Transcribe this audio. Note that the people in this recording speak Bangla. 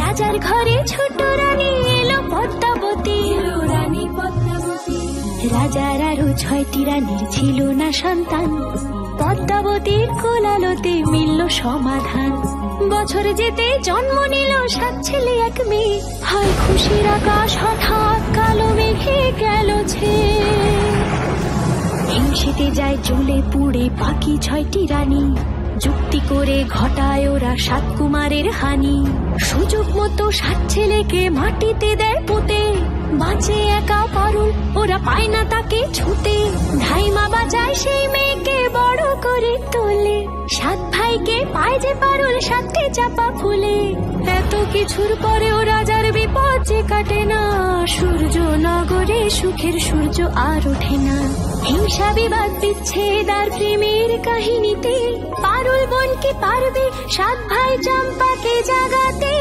রাজার ঘরে ছোট রানী এলো পদ্মাবতী। রাজার আরো 6টি রানীর ছিল না সন্তান, পদ্মাবতীর কোলালোতে মিলল সমাধান। বছর যেতে জন্ম নিল 7 ছেলে 1 মেয়ে, হায় খুশির আকাশ হঠাৎ কালো মেঘে গেল ছেয়ে। হিংসেতে যায় জ্বলে পুড়ে বাকি 6টি রানী, যুক্তি করে ঘটায় ওরা 7 কুমারের হানি। সুযোগ মতো 7 ছেলেকে মাটিতে দেয় পুঁতে, বাঁচে একা পারুল, ওরা পায় না তাকে ছুতে। ধাইমা বাঁচায় সেই মেয়েকে বড় করে তোলে, 7 ভাইকে পায় যে পারুল 7টে চাপা ফুলে। এত কিছুর পরেও রাজার বিপদ যে কাটে না, সূর্য নগরে সুখের সূর্য আর ওঠে না। হিংসা বিবাদ বিচ্ছেদ আর প্রেমের কাহিনীতে পারুল বোন কি পারবে 7 ভাই চম্পাকে জাগাতে?